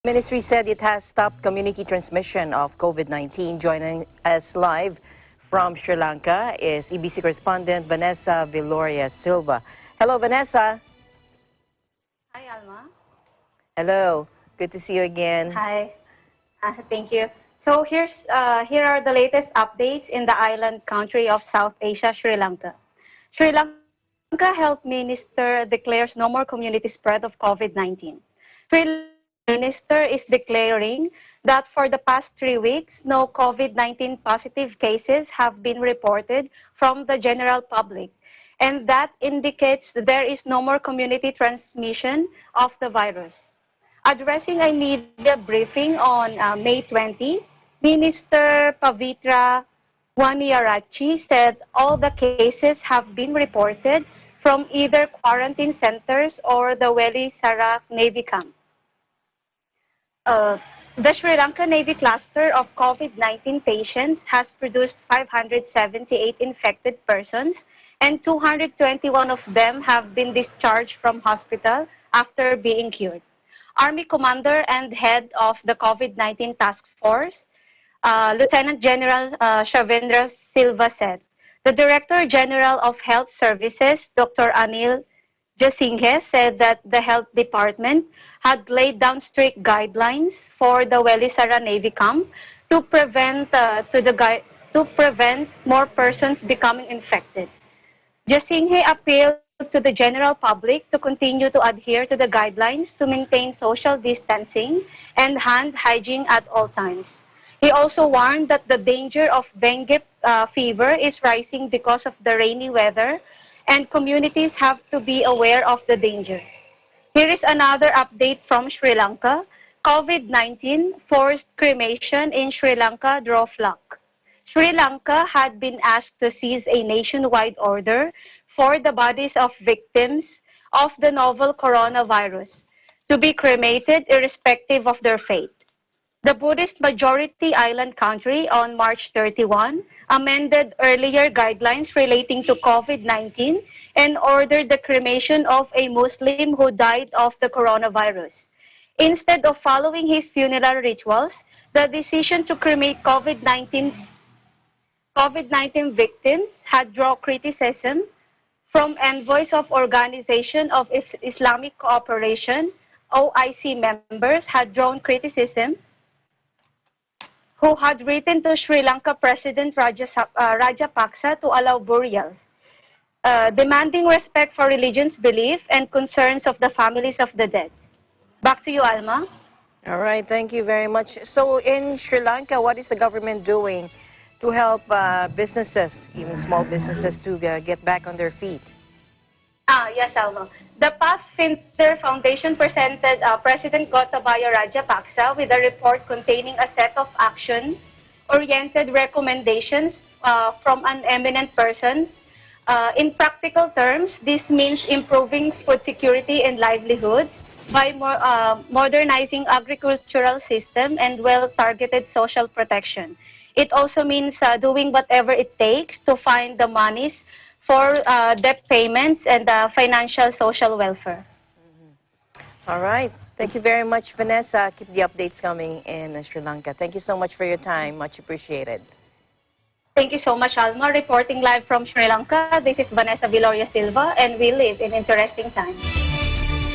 Ministry said it has stopped community transmission of COVID-19. Joining us live from Sri Lanka is EBC correspondent Vanessa Viloria Silva. Hello, Vanessa. Hi, Alma. Hello. Good to see you again. Hi. Thank you. So here are the latest updates in the island country of South Asia, Sri Lanka. Sri Lanka Health Minister declares no more community spread of COVID-19. Sri Lanka Minister is declaring that for the past 3 weeks, no COVID-19 positive cases have been reported from the general public. And that indicates there is no more community transmission of the virus. Addressing a media briefing on May 20, Minister Pavitra Waniarachi said all the cases have been reported from either quarantine centers or the Weli Sarak Navy camp. The Sri Lanka Navy cluster of COVID-19 patients has produced 578 infected persons, and 221 of them have been discharged from hospital after being cured. Army Commander and Head of the COVID-19 Task Force, Lieutenant General Shavendra Silva said, the Director General of Health Services, Dr. Anil Jasinghe, said that the Health Department had laid down strict guidelines for the Welisara Navy camp to prevent more persons becoming infected. Jasinghe appealed to the general public to continue to adhere to the guidelines to maintain social distancing and hand hygiene at all times. He also warned that the danger of dengue fever is rising because of the rainy weather, and communities have to be aware of the danger. Here is another update from Sri Lanka. COVID-19 forced cremation in Sri Lanka drove luck. Sri Lanka had been asked to seize a nationwide order for the bodies of victims of the novel coronavirus to be cremated irrespective of their fate. The Buddhist majority island country on March 31 amended earlier guidelines relating to COVID-19 and ordered the cremation of a Muslim who died of the coronavirus. Instead of following his funeral rituals, the decision to cremate COVID-19 victims had drawn criticism from envoys of Organization of Islamic Cooperation, OIC members had drawn criticism who had written to Sri Lanka President Rajapaksa to allow burials, demanding respect for religion's belief and concerns of the families of the dead. Back to you, Alma. All right, thank you very much. So in Sri Lanka, what is the government doing to help businesses, even small businesses, to get back on their feet? Yes, Alma. The Pathfinder Foundation presented President Gotabaya Rajapaksa with a report containing a set of action-oriented recommendations from eminent persons. In practical terms, this means improving food security and livelihoods by modernizing agricultural system and well-targeted social protection. It also means doing whatever it takes to find the monies for debt payments and financial social welfare. All right. Thank you very much, Vanessa. Keep the updates coming in Sri Lanka. Thank you so much for your time. Much appreciated. Thank you so much, Alma. Reporting live from Sri Lanka, this is Vanessa Viloria Silva, and we live in interesting times.